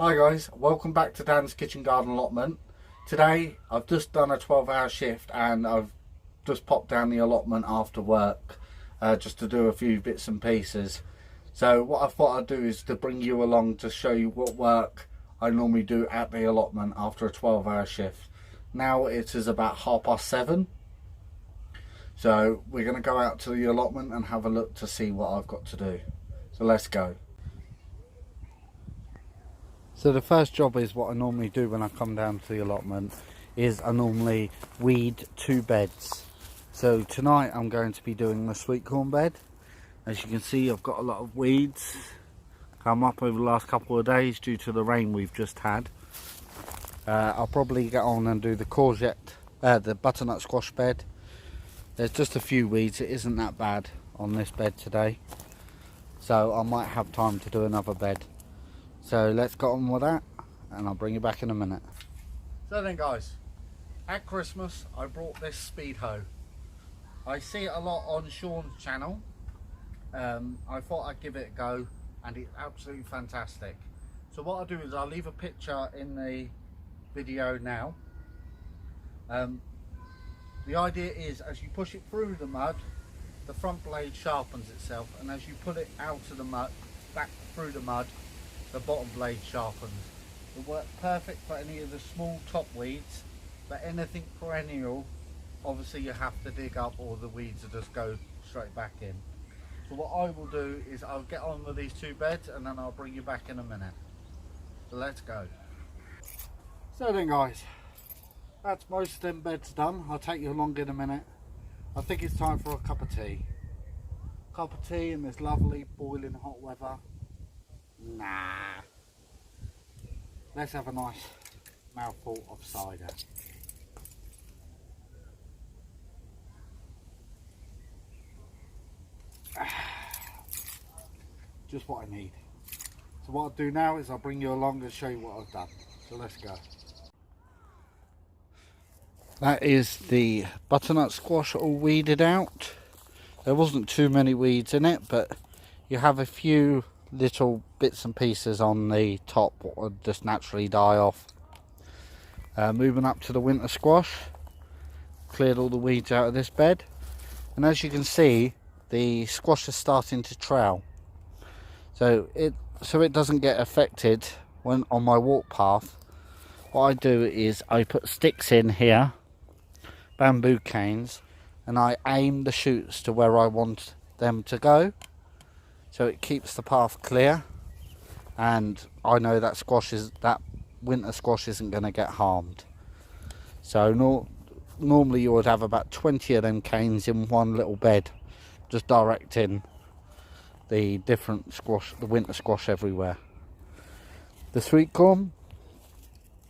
Hi guys, welcome back to Dan's Kitchen Garden Allotment. Today I've just done a 12-hour shift and I've just popped down the allotment after work just to do a few bits and pieces. So what I thought I'd do is to bring you along to show you what work I normally do at the allotment after a 12-hour shift. Now it is about 7:30. So we're going to go out to the allotment and have a look to see what I've got to do. So let's go. So the first job is what I normally do when I come down to the allotment is I normally weed 2 beds. So tonight I'm going to be doing the sweet corn bed. As you can see, I've got a lot of weeds come up over the last couple of days due to the rain we've just had. I'll probably get on and do the the butternut squash bed. There's just a few weeds, it isn't that bad on this bed today. So I might have time to do another bed. So let's get on with that and I'll bring you back in a minute. So then guys, at Christmas I brought this speed hoe. I see it a lot on Sean's channel. I thought I'd give it a go and it's absolutely fantastic. So what I'll do is I'll leave a picture in the video now. The idea is as you push it through the mud, the front blade sharpens itself, and as you pull it out of the mud, back through the mud, the bottom blade sharpens. It works perfect for any of the small top weeds, but anything perennial, obviously you have to dig up or the weeds will just go straight back in. So what I will do is I'll get on with these 2 beds and then I'll bring you back in a minute. So let's go. So then guys, that's most of them beds done. I'll take you along in a minute. I think it's time for a cup of tea. Cup of tea in this lovely boiling hot weather. Nah. Let's have a nice mouthful of cider. Just what I need. So what I'll do now is I'll bring you along and show you what I've done. So let's go. That is the butternut squash all weeded out. There wasn't too many weeds in it, but you have a few little bits and pieces on the top that would just naturally die off. Moving up to the winter squash, cleared all the weeds out of this bed, and as you can see the squash is starting to trail, so it doesn't get affected when on my walk path. What I do is I put sticks in here, bamboo canes, and I aim the shoots to where I want them to go, so it keeps the path clear, and I know that that winter squash isn't going to get harmed. So normally you would have about 20 of them canes in one little bed, just directing the different squash, the winter squash everywhere. The sweet corn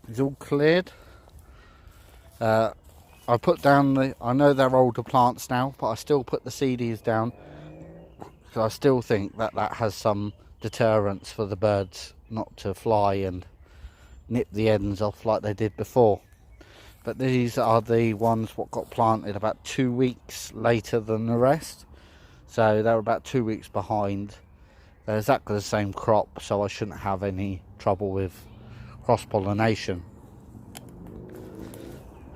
is all cleared. I put down I know they're older plants now, but I still put the CDs down. So I still think that has some deterrence for the birds not to fly and nip the ends off like they did before. But these are the ones what got planted about 2 weeks later than the rest. So they're about 2 weeks behind. They're exactly the same crop, so I shouldn't have any trouble with cross-pollination.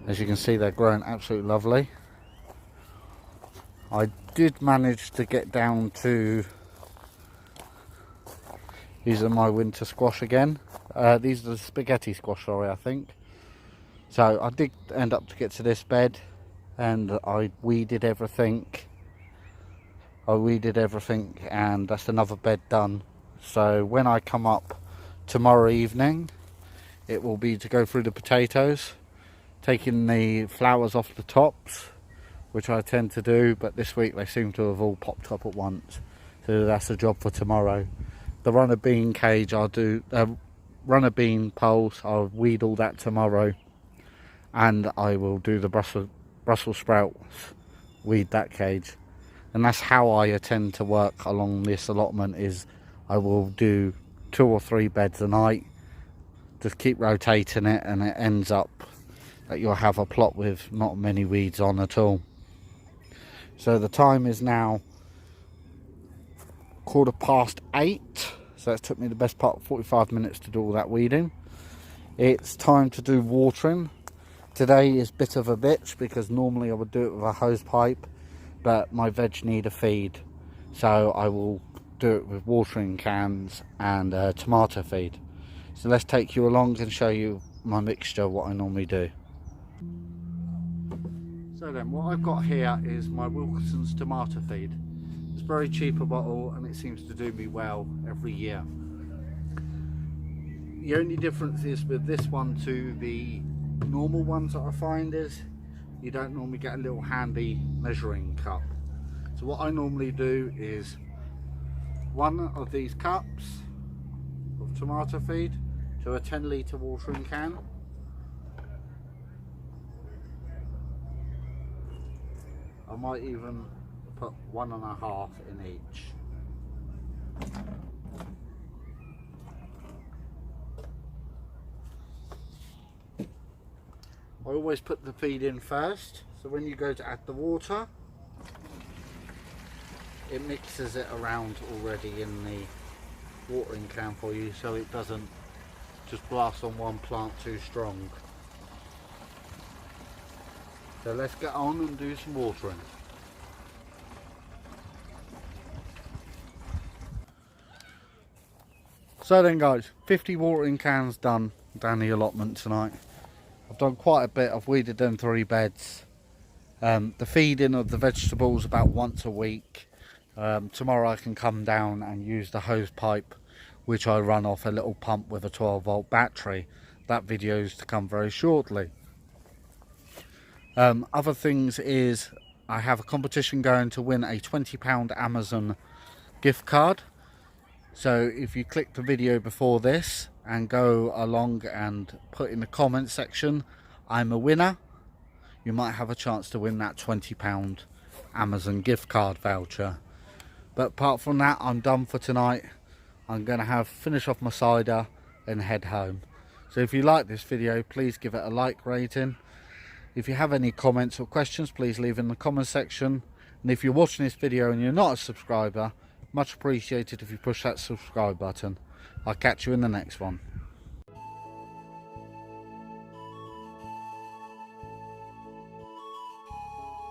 As you can see, they're growing absolutely lovely. I did manage to get down to, these are my winter squash again. These are the spaghetti squash, sorry, I think. So I did end up to get to this bed and I weeded everything. And that's another bed done. So when I come up tomorrow evening, it will be to go through the potatoes, taking the flowers off the tops, which I tend to do, but this week they seem to have all popped up at once, so that's a job for tomorrow. The runner bean cage I'll do, runner bean poles, I'll weed all that tomorrow, and I will do the Brussels sprouts, weed that cage. And that's how I tend to work along this allotment, is I will do 2 or 3 beds a night, just keep rotating it, and it ends up that you'll have a plot with not many weeds on at all. So the time is now 8:15, so that's took me the best part of 45 minutes to do all that weeding. It's time to do watering. Today is a bit of a bitch because normally I would do it with a hose pipe, but my veg need a feed, so I will do it with watering cans and tomato feed. So let's take you along and show you my mixture, what I normally do. So then, what I've got here is my Wilkinson's tomato feed. It's a very cheap a bottle and it seems to do me well every year. The only difference is with this one to the normal ones that I find is you don't normally get a little handy measuring cup. So what I normally do is one of these cups of tomato feed to a 10-litre watering can. I might even put 1.5 in each. I always put the feed in first, so when you go to add the water, it mixes it around already in the watering can for you, so it doesn't just blast on one plant too strong. So let's get on and do some watering. So then guys, 50 watering cans done down the allotment tonight. I've done quite a bit. I've weeded them 3 beds. The feeding of the vegetables about once a week. Tomorrow I can come down and use the hose pipe, which I run off a little pump with a 12-volt battery. That video is to come very shortly. Other things is I have a competition going to win a £20 Amazon gift card. So if you click the video before this and go along and put in the comment section, I'm a winner, you might have a chance to win that £20 Amazon gift card voucher. But apart from that, I'm done for tonight. I'm going to finish off my cider and head home. So if you like this video, please give it a like rating. If you have any comments or questions, please leave in the comment section. And if you're watching this video and you're not a subscriber, much appreciated if you push that subscribe button. I'll catch you in the next one.